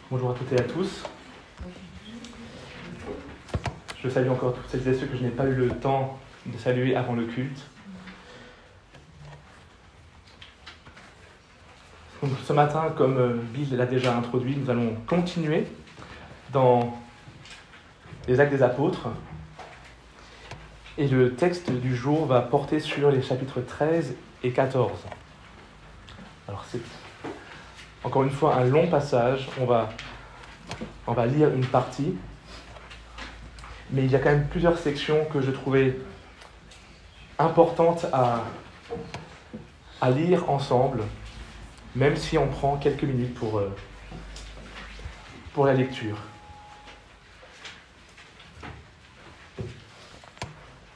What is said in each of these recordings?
Bonjour à toutes et à tous. Je salue encore toutes celles et ceux que je n'ai pas eu le temps de saluer avant le culte. Donc, ce matin, comme Bill l'a déjà introduit, nous allons continuer dans les Actes des Apôtres. Et le texte du jour va porter sur les chapitres 13 et 14. Alors c'est encore une fois un long passage, on va lire une partie, mais il y a quand même plusieurs sections que je trouvais importantes à lire ensemble, même si on prend quelques minutes pour la lecture.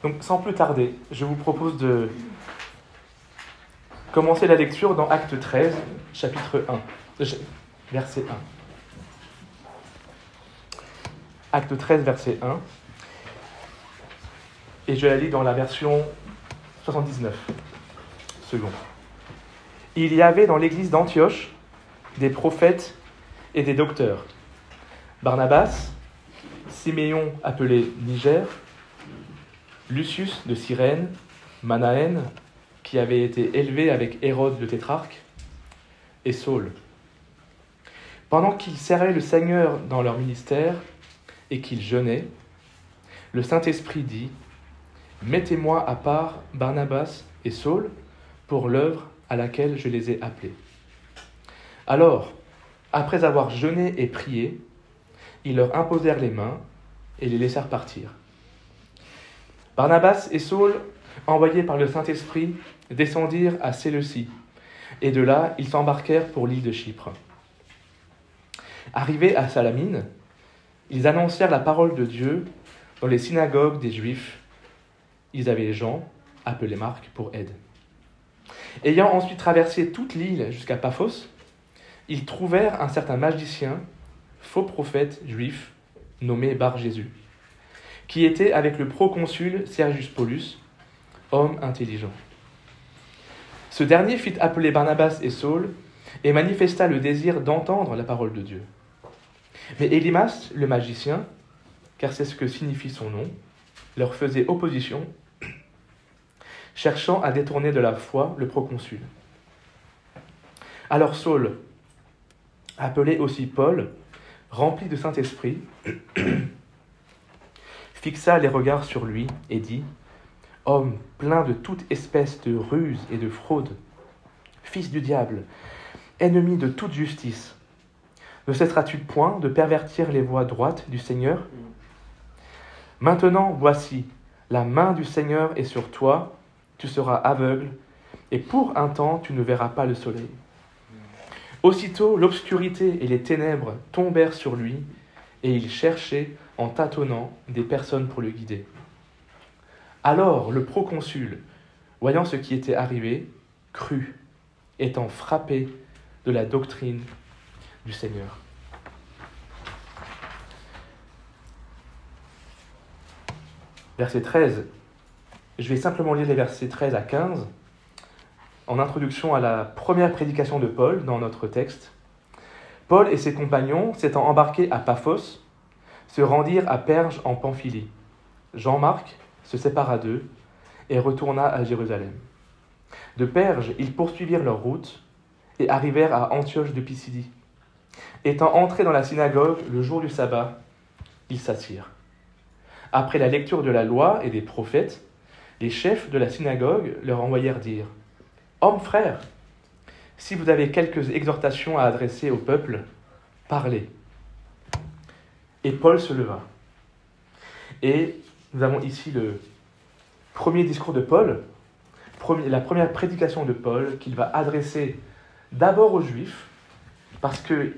Donc sans plus tarder, je vous propose de commencer la lecture dans Acte 13, chapitre 1, verset 1. Acte 13, verset 1. Et je la lis dans la version 79 secondes. Il y avait dans l'église d'Antioche des prophètes et des docteurs. Barnabas, Siméon appelé Niger, Lucius de Cyrène, Manaën, qui avait été élevé avec Hérode le tétrarque, et Saul. Pendant qu'ils servaient le Seigneur dans leur ministère et qu'ils jeûnaient, le Saint-Esprit dit : « Mettez-moi à part Barnabas et Saul pour l'œuvre à laquelle je les ai appelés. » Alors, après avoir jeûné et prié, ils leur imposèrent les mains et les laissèrent partir. Barnabas et Saul, envoyés par le Saint-Esprit, descendirent à Séleucie, et de là, ils s'embarquèrent pour l'île de Chypre. Arrivés à Salamine, ils annoncèrent la parole de Dieu dans les synagogues des Juifs. Ils avaient Jean, appelé Marc, pour aide. Ayant ensuite traversé toute l'île jusqu'à Paphos, ils trouvèrent un certain magicien, faux prophète juif, nommé Bar-Jésus, qui était avec le proconsul Sergius Paulus, homme intelligent. Ce dernier fit appeler Barnabas et Saul et manifesta le désir d'entendre la parole de Dieu. Mais Élymas, le magicien, car c'est ce que signifie son nom, leur faisait opposition, cherchant à détourner de la foi le proconsul. Alors Saul, appelé aussi Paul, rempli de Saint-Esprit, fixa les regards sur lui et dit : « Homme plein de toute espèce de ruse et de fraude, fils du diable, ennemi de toute justice, ne cesseras-tu point de pervertir les voies droites du Seigneur ? Maintenant, voici, la main du Seigneur est sur toi, tu seras aveugle, et pour un temps tu ne verras pas le soleil. » Aussitôt, l'obscurité et les ténèbres tombèrent sur lui, et il cherchait, en tâtonnant, des personnes pour le guider. Alors le proconsul, voyant ce qui était arrivé, crut, étant frappé de la doctrine du Seigneur. Verset 13. Je vais simplement lire les versets 13 à 15, en introduction à la première prédication de Paul dans notre texte. Paul et ses compagnons, s'étant embarqués à Paphos, se rendirent à Perge en Pamphylie. Jean-Marc se sépara d'eux et retourna à Jérusalem. De Perge, ils poursuivirent leur route et arrivèrent à Antioche de Pisidie. Étant entrés dans la synagogue le jour du sabbat, ils s'assirent. Après la lecture de la loi et des prophètes, les chefs de la synagogue leur envoyèrent dire : « Hommes frères, si vous avez quelques exhortations à adresser au peuple, parlez. » Et Paul se leva. Et nous avons ici le premier discours de Paul, la première prédication de Paul qu'il va adresser d'abord aux Juifs, parce que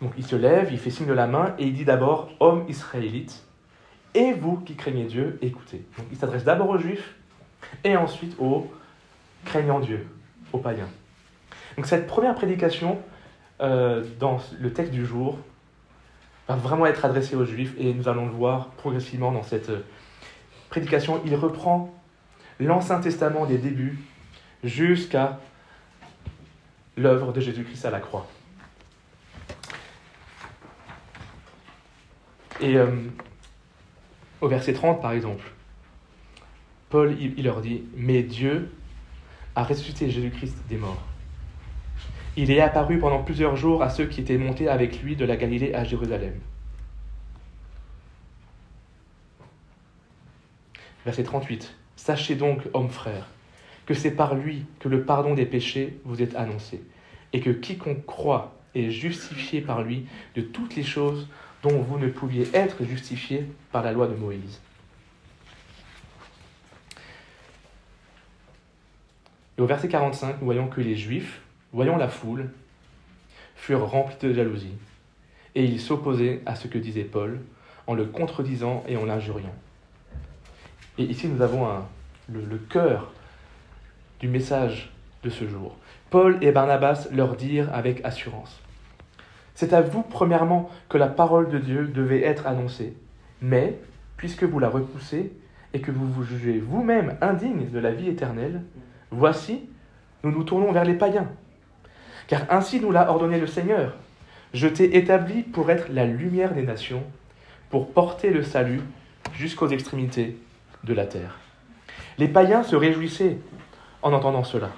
donc il se lève, il fait signe de la main et il dit d'abord « Hommes israélites, et vous qui craignez Dieu, écoutez. » Donc il s'adresse d'abord aux Juifs et ensuite aux craignant Dieu, aux païens. Donc cette première prédication dans le texte du jour va vraiment être adressée aux Juifs et nous allons le voir progressivement dans cette prédication. Il reprend l'Ancien Testament des débuts jusqu'à l'œuvre de Jésus-Christ à la croix. Et au verset 30, par exemple, Paul, il leur dit « Mais Dieu a ressuscité Jésus-Christ des morts. Il est apparu pendant plusieurs jours à ceux qui étaient montés avec lui de la Galilée à Jérusalem. » Verset 38. « Sachez donc, hommes frères, que c'est par lui que le pardon des péchés vous est annoncé, et que quiconque croit est justifié par lui de toutes les choses dont vous ne pouviez être justifiés par la loi de Moïse. » Et au verset 45, nous voyons que les Juifs, voyant la foule, furent remplis de jalousie, et ils s'opposaient à ce que disait Paul, en le contredisant et en l'injuriant. Et ici, nous avons le cœur du message de ce jour. Paul et Barnabas leur dirent avec assurance : « C'est à vous, premièrement, que la parole de Dieu devait être annoncée, mais, puisque vous la repoussez et que vous vous jugez vous-même indigne de la vie éternelle, voici, nous nous tournons vers les païens. Car ainsi nous l'a ordonné le Seigneur. Je t'ai établi pour être la lumière des nations, pour porter le salut jusqu'aux extrémités de la terre. » Les païens se réjouissaient en entendant cela.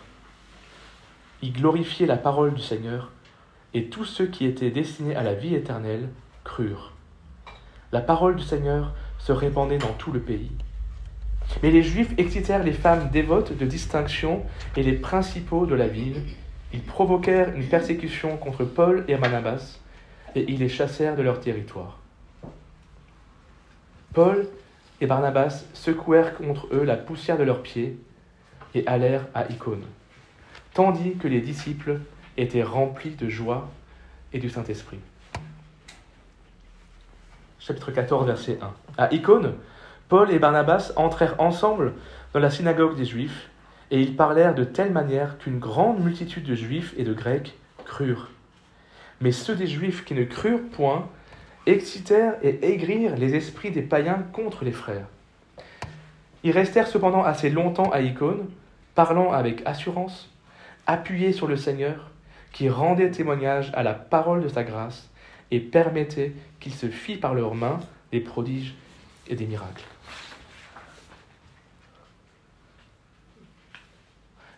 Ils glorifiaient la parole du Seigneur, et tous ceux qui étaient destinés à la vie éternelle crurent. La parole du Seigneur se répandait dans tout le pays. Mais les Juifs excitèrent les femmes dévotes de distinction et les principaux de la ville. Ils provoquèrent une persécution contre Paul et Barnabas, et ils les chassèrent de leur territoire. Paul et Barnabas secouèrent contre eux la poussière de leurs pieds et allèrent à Icône, tandis que les disciples étaient remplis de joie et du Saint-Esprit. Chapitre 14, verset 1. À Icône, Paul et Barnabas entrèrent ensemble dans la synagogue des Juifs, et ils parlèrent de telle manière qu'une grande multitude de Juifs et de Grecs crurent. Mais ceux des Juifs qui ne crurent point excitèrent et aigrirent les esprits des païens contre les frères. Ils restèrent cependant assez longtemps à Icône, parlant avec assurance, appuyés sur le Seigneur, qui rendait témoignage à la parole de sa grâce et permettait qu'il se fît par leurs mains des prodiges et des miracles.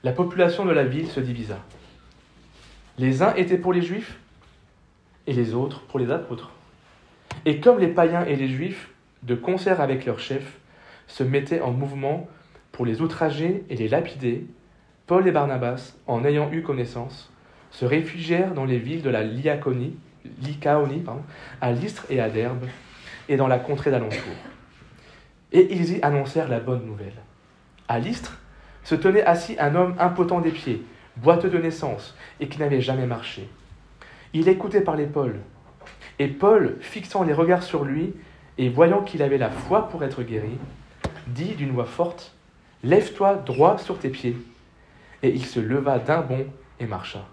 La population de la ville se divisa. Les uns étaient pour les Juifs et les autres pour les apôtres. Et comme les païens et les Juifs, de concert avec leurs chefs, se mettaient en mouvement pour les outrager et les lapider, Paul et Barnabas, en ayant eu connaissance, se réfugièrent dans les villes de la Lycaonie, à Lystre et à Derbe, et dans la contrée d'alentour. Et ils y annoncèrent la bonne nouvelle. À Lystre se tenait assis un homme impotent des pieds, boiteux de naissance, et qui n'avait jamais marché. Il écoutait parler Paul. Et Paul, fixant les regards sur lui, et voyant qu'il avait la foi pour être guéri, dit d'une voix forte : « Lève-toi droit sur tes pieds. » Et il se leva d'un bond et marcha.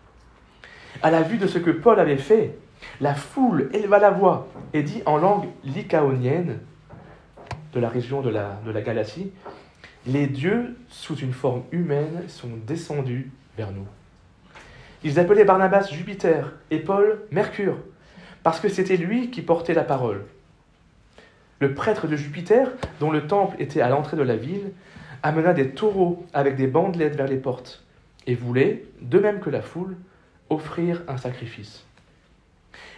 À la vue de ce que Paul avait fait, la foule éleva la voix et dit en langue lycaonienne, de la région de la Galatie, « Les dieux, sous une forme humaine, sont descendus vers nous. » Ils appelaient Barnabas Jupiter et Paul Mercure, parce que c'était lui qui portait la parole. Le prêtre de Jupiter, dont le temple était à l'entrée de la ville, amena des taureaux avec des bandelettes vers les portes et voulait, de même que la foule, offrir un sacrifice.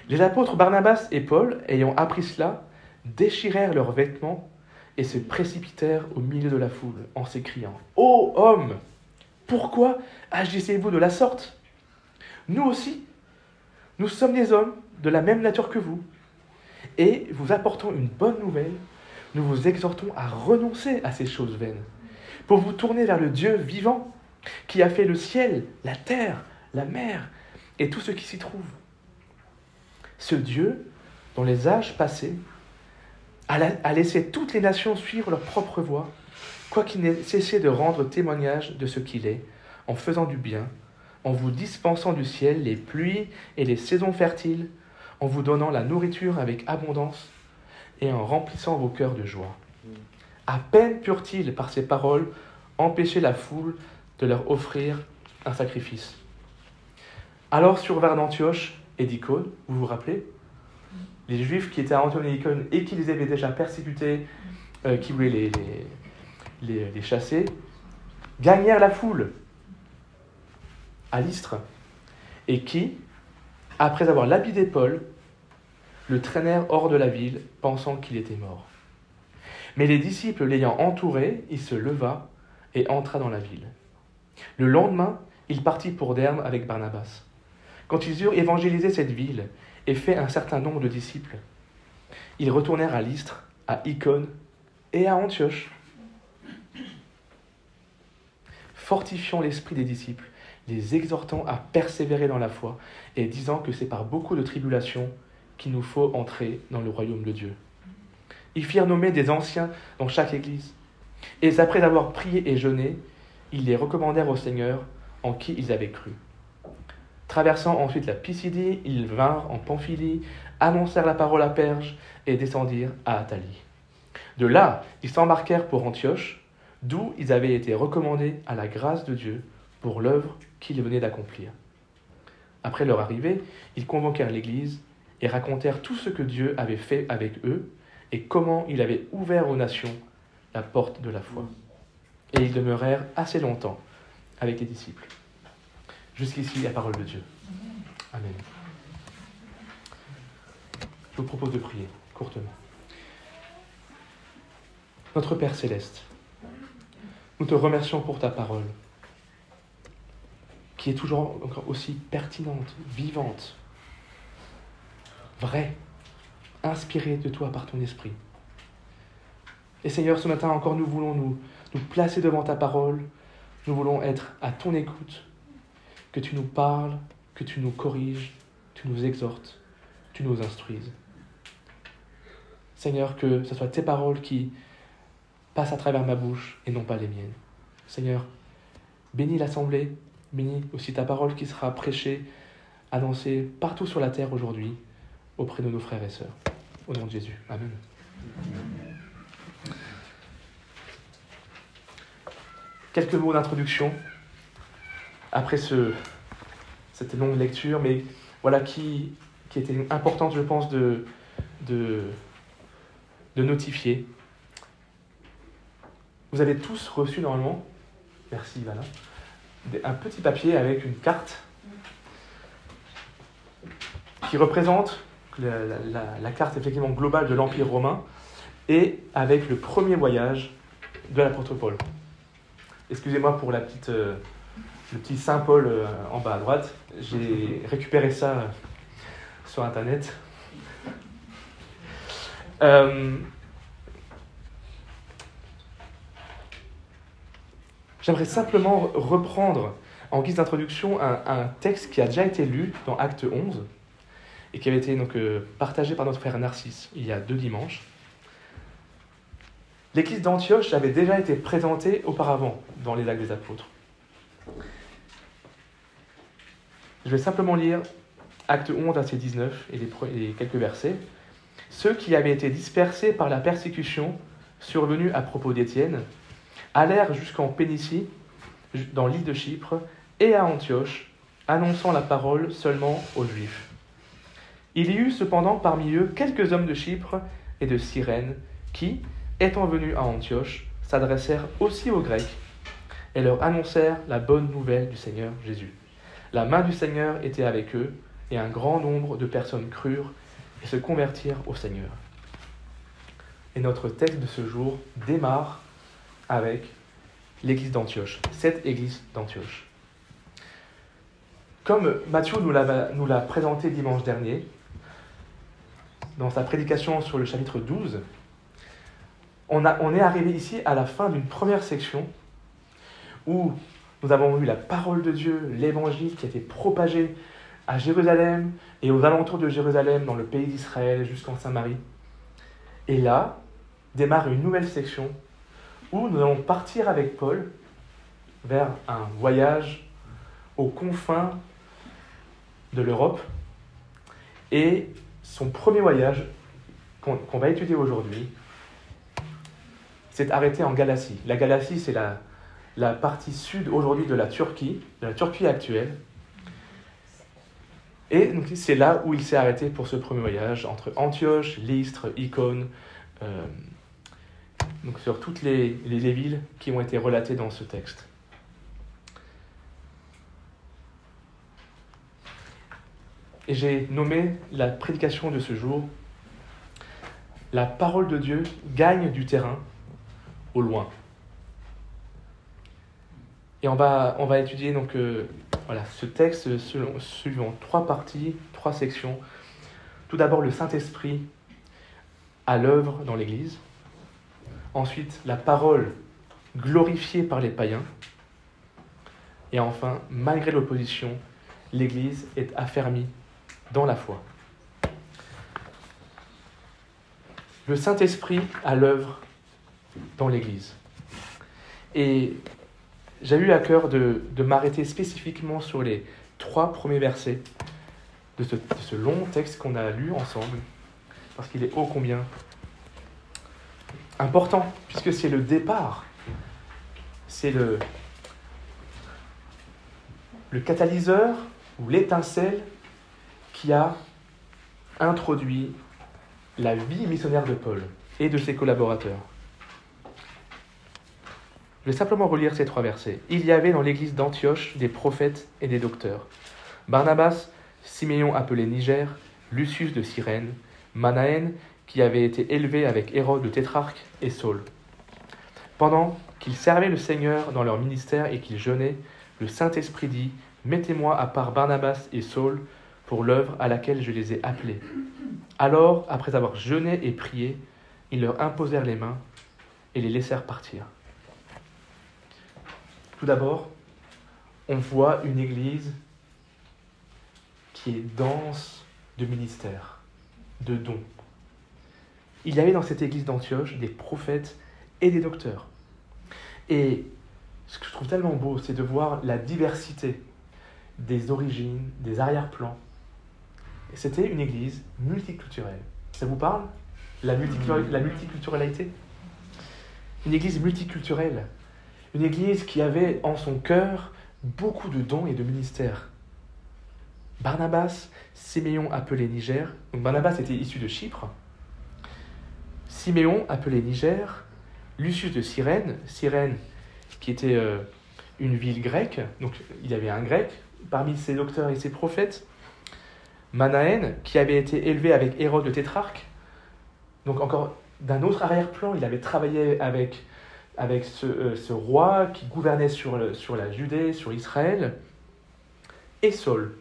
Les apôtres Barnabas et Paul, ayant appris cela, déchirèrent leurs vêtements et se précipitèrent au milieu de la foule en s'écriant : « Ô hommes, pourquoi agissez-vous de la sorte ? Nous aussi, nous sommes des hommes de la même nature que vous. Et vous apportons une bonne nouvelle, nous vous exhortons à renoncer à ces choses vaines, pour vous tourner vers le Dieu vivant, qui a fait le ciel, la terre, la mer et tout ce qui s'y trouve. Ce Dieu, dans les âges passés, a laissé toutes les nations suivre leur propre voie, quoiqu'il n'ait cessé de rendre témoignage de ce qu'il est, en faisant du bien, en vous dispensant du ciel les pluies et les saisons fertiles, en vous donnant la nourriture avec abondance et en remplissant vos cœurs de joie. À peine purent-ils, par ces paroles, empêcher la foule de leur offrir un sacrifice. Alors survinrent d'Antioche et d'Icône, vous vous rappelez ? les Juifs qui étaient à Antioche et Icône et qui les avaient déjà persécutés, qui voulaient les chasser, gagnèrent la foule à Lystre et qui, après avoir lapidé Paul, le traînèrent hors de la ville, pensant qu'il était mort. Mais les disciples l'ayant entouré, il se leva et entra dans la ville. Le lendemain, il partit pour Derbe avec Barnabas. Quand ils eurent évangélisé cette ville et fait un certain nombre de disciples, ils retournèrent à Lystre, à Icône et à Antioche, fortifiant l'esprit des disciples, les exhortant à persévérer dans la foi et disant que c'est par beaucoup de tribulations qu'il nous faut entrer dans le royaume de Dieu. Ils firent nommer des anciens dans chaque église. Et après avoir prié et jeûné, ils les recommandèrent au Seigneur en qui ils avaient cru. Traversant ensuite la Pisidie, ils vinrent en Pamphylie, annoncèrent la parole à Perge et descendirent à Attalie. De là, ils s'embarquèrent pour Antioche, d'où ils avaient été recommandés à la grâce de Dieu pour l'œuvre qu'ils venaient d'accomplir. Après leur arrivée, ils convoquèrent l'Église et racontèrent tout ce que Dieu avait fait avec eux et comment il avait ouvert aux nations la porte de la foi. Et ils demeurèrent assez longtemps avec les disciples. Jusqu'ici, la parole de Dieu. Amen. Je vous propose de prier courtement. Notre Père céleste, nous te remercions pour ta parole, qui est toujours encore aussi pertinente, vivante, vraie, inspirée de toi par ton esprit. Et Seigneur, ce matin encore, nous voulons nous placer devant ta parole, nous voulons être à ton écoute, que tu nous parles, que tu nous corriges, tu nous exhortes, tu nous instruises. Seigneur, que ce soit tes paroles qui passent à travers ma bouche et non pas les miennes. Seigneur, bénis l'assemblée, bénis aussi ta parole qui sera prêchée, annoncée partout sur la terre aujourd'hui, auprès de nos frères et sœurs. Au nom de Jésus. Amen. Quelques mots d'introduction après cette longue lecture, mais voilà qui était importante, je pense, de notifier. Vous avez tous reçu normalement, merci Ivana, un petit papier avec une carte qui représente la carte effectivement globale de l'Empire romain et avec le premier voyage de l'apôtre Paul. Excusez-moi pour le petit Saint Paul en bas à droite. J'ai récupéré ça sur Internet. J'aimerais simplement reprendre en guise d'introduction un texte qui a déjà été lu dans Acte 11 et qui avait été donc partagé par notre frère Narcisse il y a 2 dimanches. L'église d'Antioche avait déjà été présentée auparavant dans les Actes des Apôtres. Je vais simplement lire Acte 11, verset 19 et les quelques versets. « Ceux qui avaient été dispersés par la persécution survenue à propos d'Étienne allèrent jusqu'en Pénicie, dans l'île de Chypre, et à Antioche, annonçant la parole seulement aux Juifs. Il y eut cependant parmi eux quelques hommes de Chypre et de Cyrène qui, étant venus à Antioche, s'adressèrent aussi aux Grecs et leur annoncèrent la bonne nouvelle du Seigneur Jésus. La main du Seigneur était avec eux, et un grand nombre de personnes crurent et se convertirent au Seigneur. » Et notre texte de ce jour démarre avec l'église d'Antioche, cette église d'Antioche. Comme Matthieu nous l'a présenté dimanche dernier, dans sa prédication sur le chapitre 12, on est arrivé ici à la fin d'une première section où nous avons vu la parole de Dieu, l'évangile qui a été propagé à Jérusalem et aux alentours de Jérusalem, dans le pays d'Israël jusqu'en Samarie. Et là, démarre une nouvelle section où nous allons partir avec Paul vers un voyage aux confins de l'Europe. Et son premier voyage, qu'on va étudier aujourd'hui, s'est arrêté en Galatie. La Galatie, c'est la partie sud aujourd'hui de la Turquie actuelle. Et donc, c'est là où il s'est arrêté pour ce premier voyage, entre Antioche, Lystre, Icône, donc sur toutes les villes qui ont été relatées dans ce texte. Et j'ai nommé la prédication de ce jour « La parole de Dieu gagne du terrain au loin ». Et on va étudier donc, ce texte suivant 3 parties, 3 sections. Tout d'abord, le Saint-Esprit à l'œuvre dans l'Église. Ensuite, la parole glorifiée par les païens. Et enfin, malgré l'opposition, l'Église est affermie dans la foi. Le Saint-Esprit à l'œuvre dans l'Église. Et j'ai eu à cœur de m'arrêter spécifiquement sur les 3 premiers versets de ce long texte qu'on a lu ensemble, parce qu'il est ô combien important, puisque c'est le départ, c'est le catalyseur ou l'étincelle qui a introduit la vie missionnaire de Paul et de ses collaborateurs. Je vais simplement relire ces 3 versets. « Il y avait dans l'église d'Antioche des prophètes et des docteurs. Barnabas, Siméon appelé Niger, Lucius de Cyrène, Manaën, qui avait été élevé avec Hérode le tétrarque, et Saul. Pendant qu'ils servaient le Seigneur dans leur ministère et qu'ils jeûnaient, le Saint-Esprit dit, « Mettez-moi à part Barnabas et Saul pour l'œuvre à laquelle je les ai appelés. » Alors, après avoir jeûné et prié, ils leur imposèrent les mains et les laissèrent partir. Tout d'abord, on voit une église qui est dense de ministères, de dons. Il y avait dans cette église d'Antioche des prophètes et des docteurs. Et ce que je trouve tellement beau, c'est de voir la diversité des origines, des arrière-plans. Et c'était une église multiculturelle. Ça vous parle ? La multiculturalité ? Une église multiculturelle. Une église qui avait en son cœur beaucoup de dons et de ministères. Barnabas, Siméon appelé Niger. Donc Barnabas était issu de Chypre. Siméon appelé Niger. Lucius de Cyrène. Cyrène qui était une ville grecque. Donc il y avait un grec parmi ses docteurs et ses prophètes. Manaën qui avait été élevé avec Hérode le tétrarque. Donc encore d'un autre arrière-plan, il avait travaillé avec ce roi qui gouvernait sur la Judée, sur Israël, et Saul,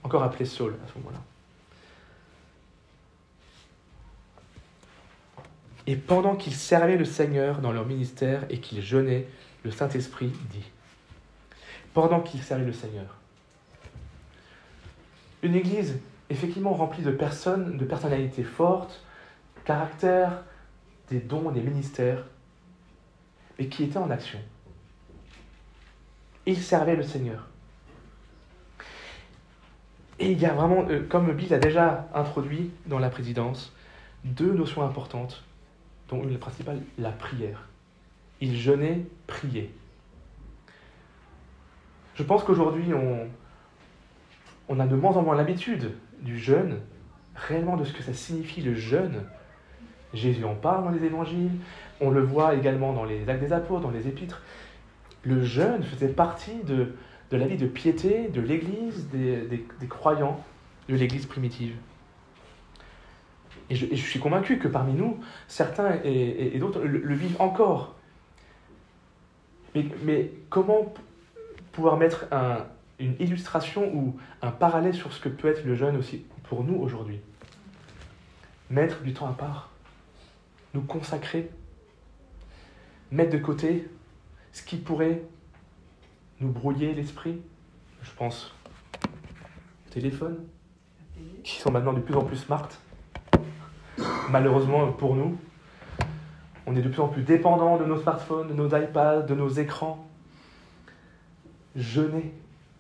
encore appelé Saul à ce moment-là. Et pendant qu'ils servaient le Seigneur dans leur ministère et qu'ils jeûnaient, le Saint-Esprit dit. Pendant qu'ils servaient le Seigneur. Une église effectivement remplie de personnes, de personnalités fortes, caractères, des dons, des ministères, mais qui étaient en action. Ils servaient le Seigneur. Et il y a vraiment, comme Bill a déjà introduit dans la présidence, 2 notions importantes, dont une principale, la prière. Ils jeûnaient, priaient. Je pense qu'aujourd'hui, on a de moins en moins l'habitude du jeûne, réellement de ce que ça signifie le jeûne. Jésus en parle dans les évangiles, on le voit également dans les actes des apôtres, dans les épîtres. Le jeûne faisait partie de la vie de piété de l'Église, des croyants de l'Église primitive. Et je suis convaincu que parmi nous, certains et d'autres le vivent encore. Mais comment pouvoir mettre une illustration ou un parallèle sur ce que peut être le jeûne aussi pour nous aujourd'hui ? Mettre du temps à part, nous consacrer, mettre de côté ce qui pourrait nous brouiller l'esprit. Je pense aux téléphones, qui sont maintenant de plus en plus smart. Malheureusement pour nous, on est de plus en plus dépendants de nos smartphones, de nos iPads, de nos écrans. Jeûner,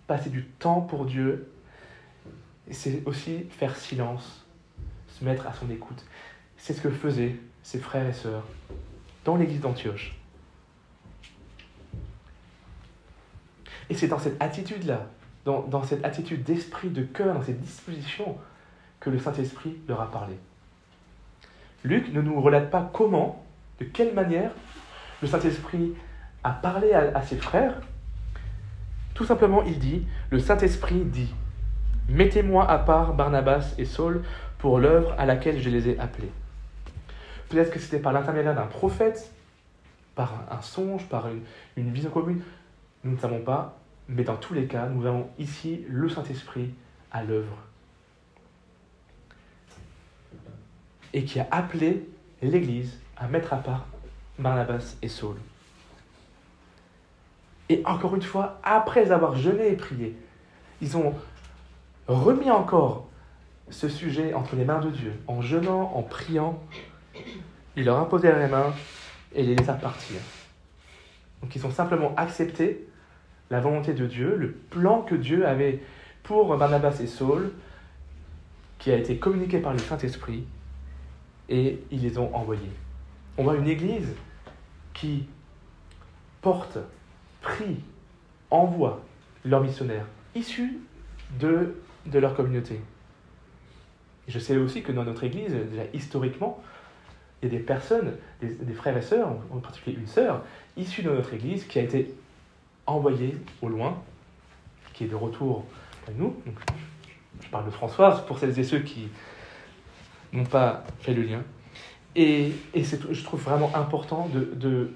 passer du temps pour Dieu, et c'est aussi faire silence, se mettre à son écoute. C'est ce que faisaient ses frères et sœurs dans l'église d'Antioche. Et c'est dans cette attitude-là dans cette attitude d'esprit, de cœur, dans cette disposition que le Saint-Esprit leur a parlé. Luc ne nous relate pas comment, de quelle manière le Saint-Esprit a parlé à ses frères. Tout simplement, il dit, le Saint-Esprit dit, « Mettez-moi à part Barnabas et Saul pour l'œuvre à laquelle je les ai appelés. » Peut-être que c'était par l'intermédiaire d'un prophète, par un songe, par une vision commune. Nous ne savons pas, mais dans tous les cas, nous avons ici le Saint-Esprit à l'œuvre. Et qui a appelé l'Église à mettre à part Barnabas et Saul. Et encore une fois, après avoir jeûné et prié, ils ont remis encore ce sujet entre les mains de Dieu, en jeûnant, en priant. Ils leur imposèrent les mains et les laissèrent partir. Donc ils ont simplement accepté la volonté de Dieu, le plan que Dieu avait pour Barnabas et Saul, qui a été communiqué par le Saint-Esprit, et ils les ont envoyés. On voit une église qui porte, prie, envoie leurs missionnaires issus de leur communauté. Et je sais aussi que dans notre église, déjà historiquement, il y a des personnes, des frères et sœurs, en particulier une sœur, issue de notre église, qui a été envoyée au loin, qui est de retour à nous. Donc, je parle de Françoise, pour celles et ceux qui n'ont pas fait le lien. Et je trouve vraiment important de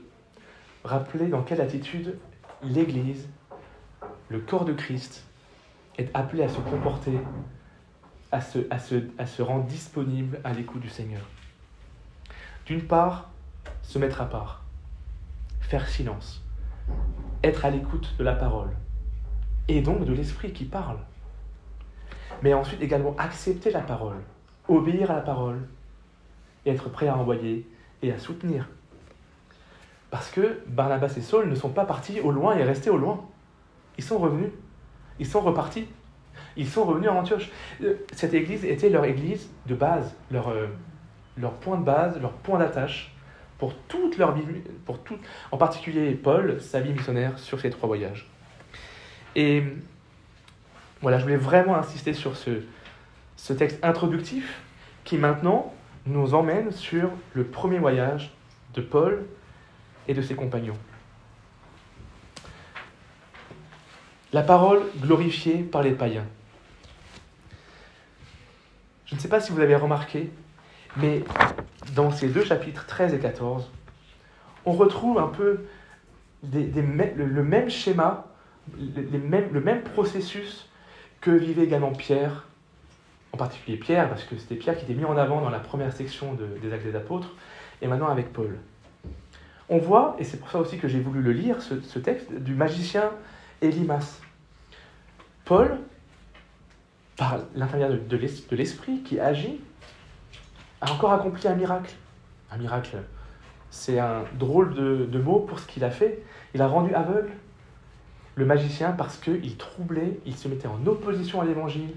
rappeler dans quelle attitude l'Église, le corps de Christ, est appelé à se comporter, à se rendre disponible à l'écoute du Seigneur. D'une part, se mettre à part, faire silence, être à l'écoute de la parole, et donc de l'Esprit qui parle. Mais ensuite également accepter la parole, obéir à la parole, et être prêt à envoyer et à soutenir. Parce que Barnabas et Saul ne sont pas partis au loin et restés au loin. Ils sont revenus, ils sont repartis, ils sont revenus en Antioche. Cette église était leur église de base, leur point de base, leur point d'attache pour toute leur vie, en particulier Paul, sa vie missionnaire sur ces 3 voyages. Et voilà, je voulais vraiment insister sur ce texte introductif qui maintenant nous emmène sur le premier voyage de Paul et de ses compagnons. La parole glorifiée par les païens. Je ne sais pas si vous avez remarqué, mais dans ces 2 chapitres 13 et 14, on retrouve un peu le même schéma, le même processus que vivait également Pierre, en particulier Pierre, parce que c'était Pierre qui était mis en avant dans la première section des Actes des Apôtres, et maintenant avec Paul. On voit, et c'est pour ça aussi que j'ai voulu le lire, ce texte, du magicien Élymas. Paul, par l'intermédiaire de l'Esprit qui agit, a encore accompli un miracle. Un miracle, c'est un drôle de mot pour ce qu'il a fait. Il a rendu aveugle le magicien parce qu'il troublait, il se mettait en opposition à l'évangile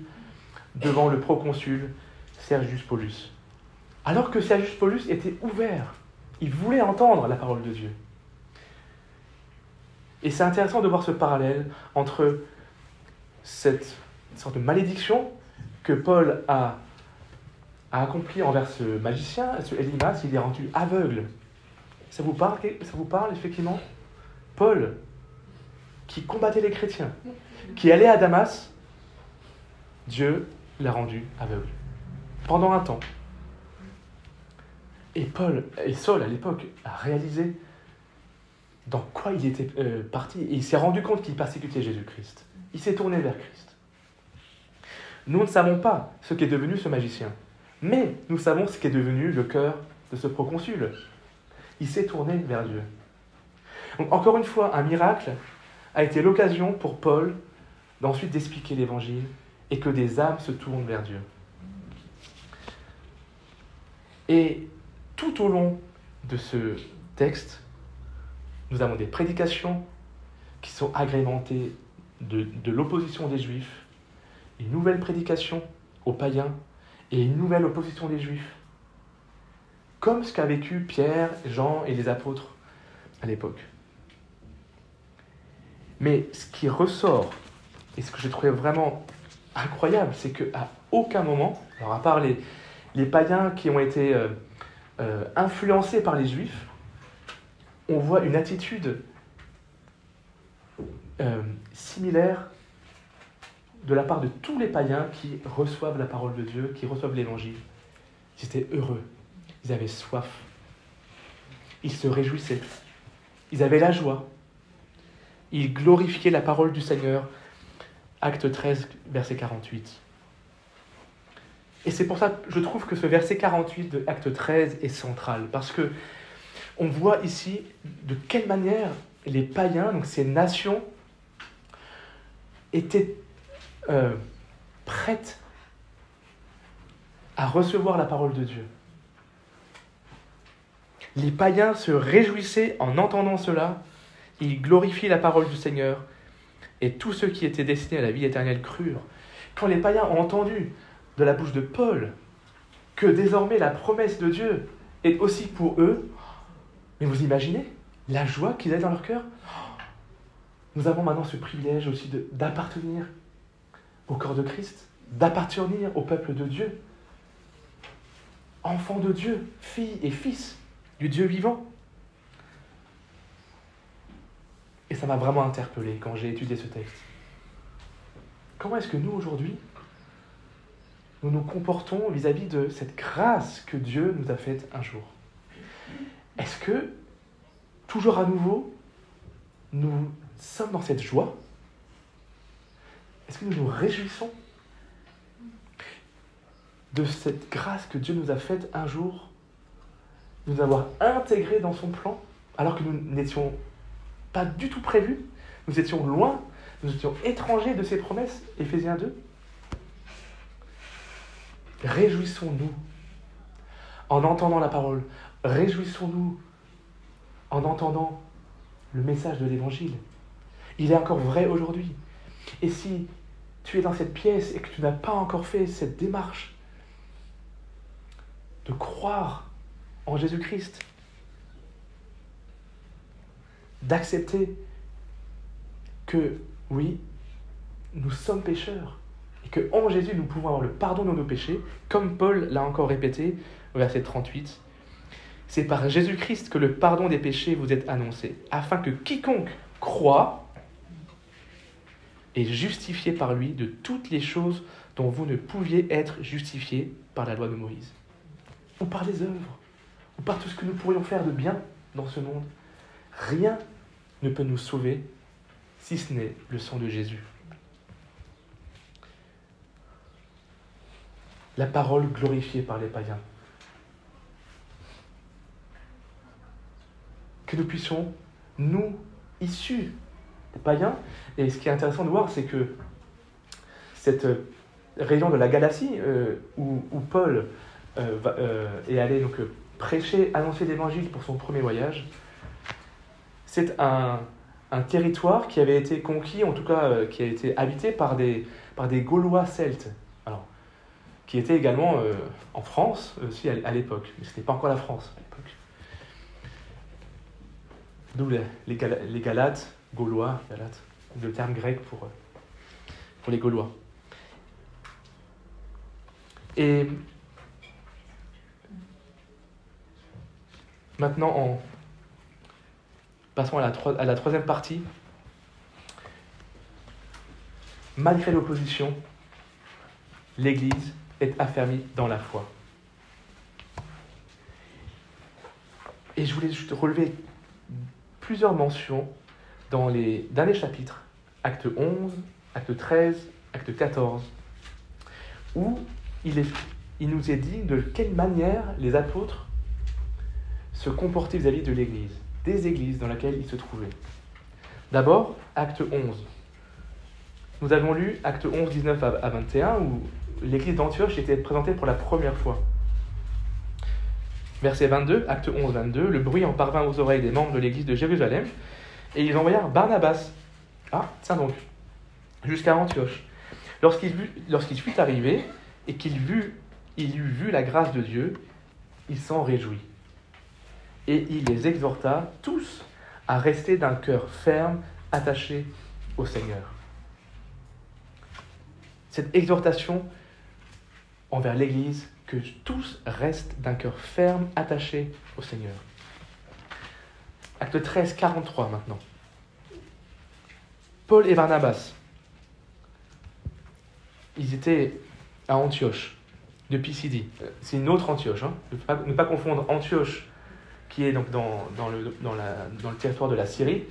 devant le proconsul Sergius Paulus. Alors que Sergius Paulus était ouvert, il voulait entendre la parole de Dieu. Et c'est intéressant de voir ce parallèle entre cette sorte de malédiction que Paul a accomplie envers ce magicien, ce Élymas, il est rendu aveugle. Ça vous parle effectivement ? Paul, qui combattait les chrétiens, qui allait à Damas, Dieu l'a rendu aveugle. Pendant un temps. Et Saul, à l'époque, a réalisé dans quoi il était parti. Et il s'est rendu compte qu'il persécutait Jésus-Christ. Il s'est tourné vers Christ. Nous ne savons pas ce qu'est devenu ce magicien. Mais nous savons ce qu'est devenu le cœur de ce proconsul. Il s'est tourné vers Dieu. Donc, encore une fois, un miracle a été l'occasion pour Paul d'ensuite d'expliquer l'Évangile et que des âmes se tournent vers Dieu. Et tout au long de ce texte, nous avons des prédications qui sont agrémentées de l'opposition des Juifs, une nouvelle prédication aux païens et une nouvelle opposition des Juifs, comme ce qu'a vécu Pierre, Jean et les apôtres à l'époque. Mais ce qui ressort Et ce que j'ai trouvé vraiment incroyable, c'est qu'à aucun moment, alors à part les païens qui ont été influencés par les Juifs, on voit une attitude similaire de la part de tous les païens qui reçoivent la parole de Dieu, qui reçoivent l'Évangile. Ils étaient heureux, ils avaient soif, ils se réjouissaient, ils avaient la joie, ils glorifiaient la parole du Seigneur. Acte 13, verset 48. Et c'est pour ça que je trouve que ce verset 48 de Acte 13 est central, parce que on voit ici de quelle manière les païens, donc ces nations, étaient prêtes à recevoir la parole de Dieu. Les païens se réjouissaient en entendant cela, ils glorifiaient la parole du Seigneur, et tous ceux qui étaient destinés à la vie éternelle crurent. Quand les païens ont entendu de la bouche de Paul que désormais la promesse de Dieu est aussi pour eux, mais vous imaginez la joie qu'ils avaient dans leur cœur? Nous avons maintenant ce privilège aussi d'appartenir au corps de Christ, d'appartenir au peuple de Dieu, enfants de Dieu, filles et fils du Dieu vivant. Et ça m'a vraiment interpellé quand j'ai étudié ce texte. Comment est-ce que nous, aujourd'hui, nous nous comportons vis-à-vis de cette grâce que Dieu nous a faite un jour? Est-ce que, toujours à nouveau, nous sommes dans cette joie? Est-ce que nous nous réjouissons de cette grâce que Dieu nous a faite un jour, de nous avoir intégrés dans son plan, alors que nous n'étions pas du tout prévus, nous étions loin, nous étions étrangers de ses promesses, Éphésiens 2. Réjouissons-nous en entendant la parole, réjouissons-nous en entendant le message de l'Évangile. Il est encore vrai aujourd'hui. Et si tu es dans cette pièce et que tu n'as pas encore fait cette démarche de croire en Jésus-Christ, d'accepter que, oui, nous sommes pécheurs et qu'en Jésus, nous pouvons avoir le pardon de nos péchés, comme Paul l'a encore répété au verset 38. C'est par Jésus-Christ que le pardon des péchés vous est annoncé, afin que quiconque croit est justifié par lui de toutes les choses dont vous ne pouviez être justifiés par la loi de Moïse, ou par les œuvres, ou par tout ce que nous pourrions faire de bien dans ce monde. Rien ne peut nous sauver si ce n'est le sang de Jésus. La parole glorifiée par les païens. Que nous puissions, nous, issus des païens, et ce qui est intéressant de voir, c'est que cette région de la Galatie, où Paul est allé donc, prêcher, annoncer l'Évangile pour son premier voyage, c'est un territoire qui avait été conquis, en tout cas qui a été habité par des Gaulois celtes, alors, qui étaient également en France aussi à l'époque, mais ce n'était pas encore la France à l'époque. D'où les Galates, Gaulois, Galates, le terme grec pour les Gaulois. Et maintenant, passons à la troisième partie. Malgré l'opposition, l'Église est affermie dans la foi. Et je voulais juste relever plusieurs mentions dans les derniers chapitres, acte 11, acte 13, acte 14, où il nous est dit de quelle manière les apôtres se comportaient vis-à-vis de l'Église, des églises dans lesquelles ils se trouvaient. D'abord, acte 11. Nous avons lu acte 11, 19 à 21, où l'église d'Antioche était présentée pour la première fois. Verset 22, acte 11, 22, le bruit en parvint aux oreilles des membres de l'église de Jérusalem, et ils envoyèrent Barnabas, jusqu'à Antioche. Lorsqu'il fut arrivé, et qu'il eut vu la grâce de Dieu, il s'en réjouit. Et il les exhorta tous à rester d'un cœur ferme, attaché au Seigneur. cette exhortation envers l'Église, que tous restent d'un cœur ferme, attaché au Seigneur. Acte 13, 43 maintenant. Paul et Barnabas, ils étaient à Antioche, de Pisidie. C'est une autre Antioche, hein. Ne pas confondre Antioche, qui est donc dans le territoire de la Syrie,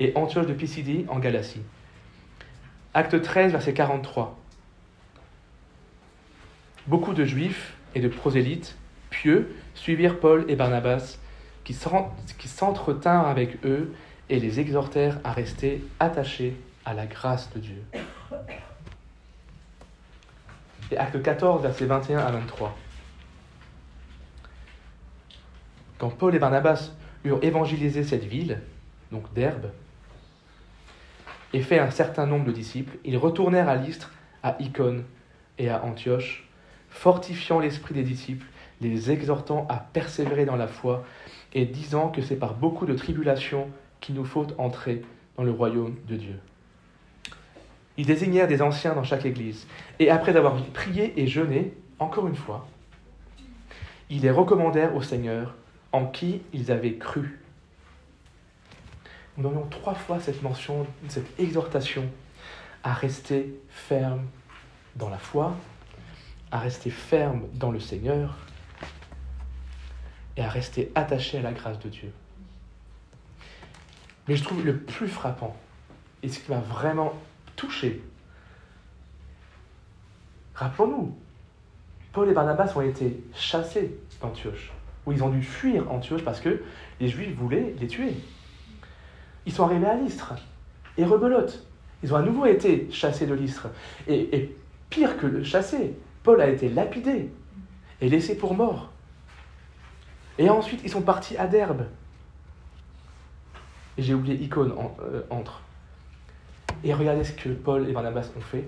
et Antioche de Pisidie en Galatie. Acte 13, verset 43. Beaucoup de Juifs et de prosélytes pieux suivirent Paul et Barnabas, qui s'entretinrent avec eux et les exhortèrent à rester attachés à la grâce de Dieu. Et acte 14, versets 21 à 23. Quand Paul et Barnabas eurent évangélisé cette ville, donc Derbe, et fait un certain nombre de disciples, ils retournèrent à Lystre, à Icône et à Antioche, fortifiant l'esprit des disciples, les exhortant à persévérer dans la foi et disant que c'est par beaucoup de tribulations qu'il nous faut entrer dans le royaume de Dieu. Ils désignèrent des anciens dans chaque église, et après avoir prié et jeûné, encore une fois, ils les recommandèrent au Seigneur, en qui ils avaient cru. Nous avions 3 fois cette mention, cette exhortation à rester ferme dans la foi, à rester ferme dans le Seigneur et à rester attaché à la grâce de Dieu. Mais je trouve le plus frappant, et ce qui m'a vraiment touché, rappelons-nous, Paul et Barnabas ont été chassés d'Antioche, où ils ont dû fuir Antioche parce que les Juifs voulaient les tuer. Ils sont arrivés à Lystre, et rebelote. Ils ont à nouveau été chassés de Lystre. Et pire que le chassé, Paul a été lapidé et laissé pour mort. Et ensuite, ils sont partis à Derbe. Et j'ai oublié Icône entre. Et regardez ce que Paul et Barnabas ont fait.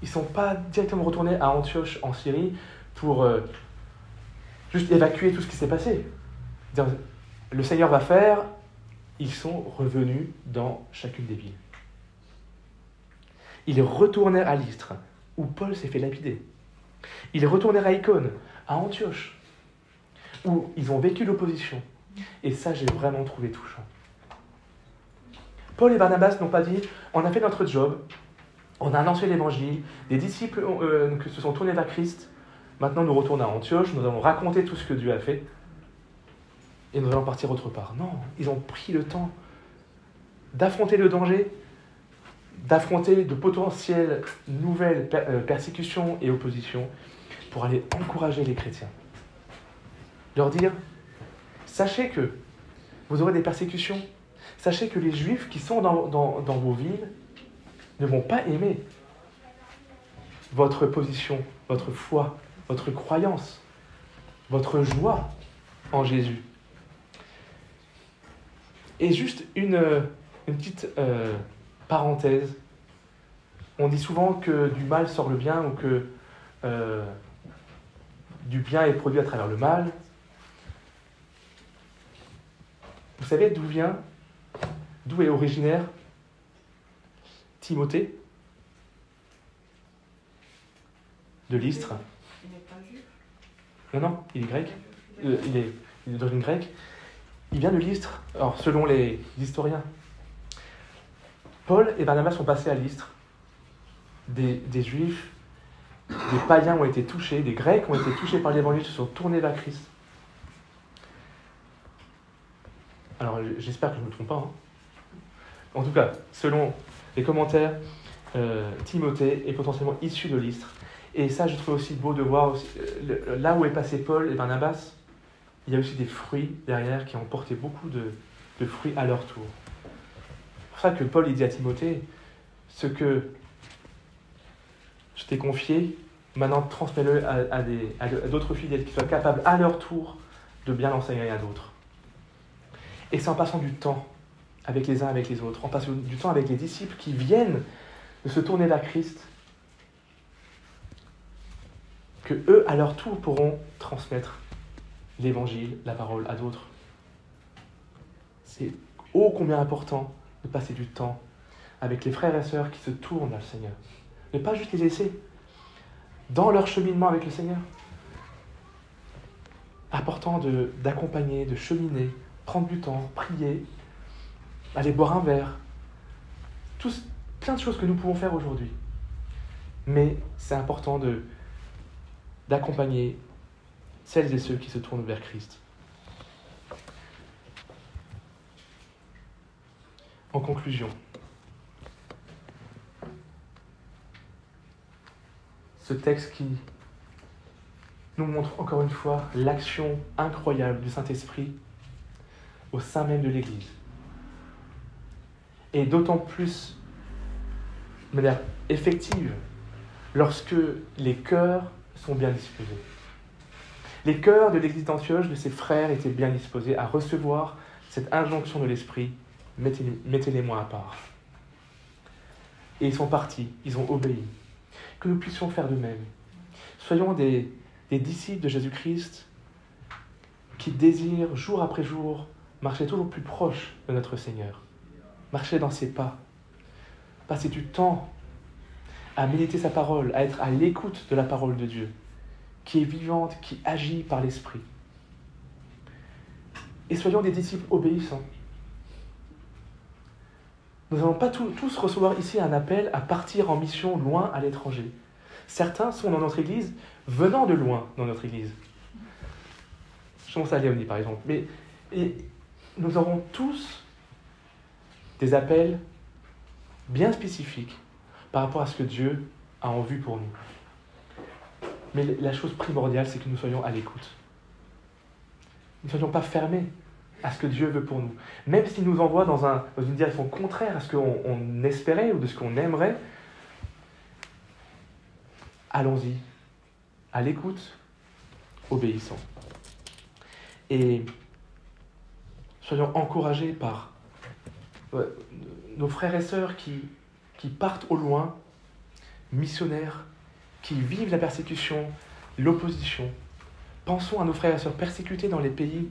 Ils ne sont pas directement retournés à Antioche, en Syrie, pour juste évacuer tout ce qui s'est passé. Le Seigneur va faire, ils sont revenus dans chacune des villes. Ils retournèrent à Lystre, où Paul s'est fait lapider. Ils retournèrent à Icône, à Antioche, où ils ont vécu l'opposition. Et ça, j'ai vraiment trouvé touchant. Paul et Barnabas n'ont pas dit « on a fait notre job, on a annoncé l'évangile, des disciples qui se sont tournés vers Christ, maintenant nous retournons à Antioche, nous allons raconter tout ce que Dieu a fait, et nous allons partir autre part. » Non, ils ont pris le temps d'affronter le danger, d'affronter de potentielles nouvelles persécutions et oppositions pour aller encourager les chrétiens. Leur dire, sachez que vous aurez des persécutions, sachez que les Juifs qui sont dans vos villes ne vont pas aimer votre position, votre foi, votre croyance, votre joie en Jésus. Et juste une petite parenthèse. On dit souvent que du mal sort le bien ou que du bien est produit à travers le mal. Vous savez d'où est originaire Timothée? De Lystre. Il n'est pas juif. Non, il est grec. Il est d'origine grecque. Il vient de Lystre. Alors, selon les historiens, Paul et Barnabas sont passés à Lystre. Des Juifs, des païens ont été touchés, des Grecs ont été touchés par l'Évangile, se sont tournés vers Christ. Alors, j'espère que je ne me trompe pas. Hein. En tout cas, selon les commentaires, Timothée est potentiellement issu de Lystre. Et ça, je trouve aussi beau de voir, aussi, là où est passé Paul et Barnabas, il y a aussi des fruits derrière qui ont porté beaucoup de fruits à leur tour. C'est pour ça que Paul il dit à Timothée, ce que je t'ai confié, maintenant transmets-le à d'autres fidèles qui soient capables à leur tour de bien l'enseigner à d'autres. Et c'est en passant du temps avec les uns avec les autres, en passant du temps avec les disciples qui viennent de se tourner vers Christ, que eux, à leur tour, pourront transmettre l'évangile, la parole à d'autres. C'est ô combien important de passer du temps avec les frères et sœurs qui se tournent vers le Seigneur. mais pas juste les laisser dans leur cheminement avec le Seigneur. Important d'accompagner, de cheminer, prendre du temps, prier, aller boire un verre. Plein de choses que nous pouvons faire aujourd'hui. Mais c'est important d'accompagner celles et ceux qui se tournent vers Christ. En conclusion, ce texte qui nous montre encore une fois l'action incroyable du Saint-Esprit au sein même de l'Église. Et d'autant plus de manière effective lorsque les cœurs sont bien disposés. Les cœurs de l'Église d'Antioche, de ses frères, étaient bien disposés à recevoir cette injonction de l'Esprit, mettez-les-moi à part. Et ils sont partis, ils ont obéi. Que nous puissions faire de même. Soyons des disciples de Jésus-Christ qui désirent jour après jour marcher toujours plus proche de notre Seigneur, marcher dans ses pas, passer du temps à méditer sa parole, à être à l'écoute de la parole de Dieu, qui est vivante, qui agit par l'Esprit. Et soyons des disciples obéissants. Nous n'allons pas tous recevoir ici un appel à partir en mission loin à l'étranger. Certains sont dans notre Église, venant de loin dans notre Église. Je pense à Léonie, par exemple. Et nous aurons tous des appels bien spécifiques par rapport à ce que Dieu a en vue pour nous. Mais la chose primordiale, c'est que nous soyons à l'écoute. Nous ne soyons pas fermés à ce que Dieu veut pour nous. Même s'il nous envoie dans une direction contraire à ce qu'on espérait ou de ce qu'on aimerait, allons-y, à l'écoute, obéissons. Et soyons encouragés par nos frères et sœurs qui partent au loin, missionnaires, qui vivent la persécution, l'opposition. Pensons à nos frères et sœurs persécutés dans les pays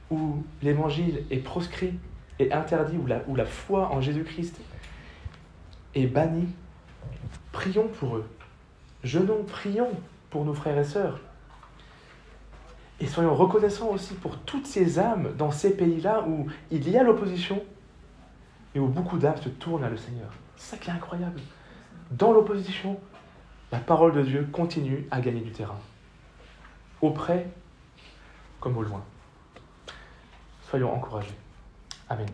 où l'évangile est proscrit et interdit, où la foi en Jésus-Christ est bannie. Prions pour eux. Jeûnons, prions pour nos frères et sœurs. Et soyons reconnaissants aussi pour toutes ces âmes dans ces pays-là où il y a l'opposition et où beaucoup d'âmes se tournent vers le Seigneur. C'est ça qui est incroyable. Dans l'opposition, la parole de Dieu continue à gagner du terrain. Auprès comme au loin. Soyons encouragés. Amen.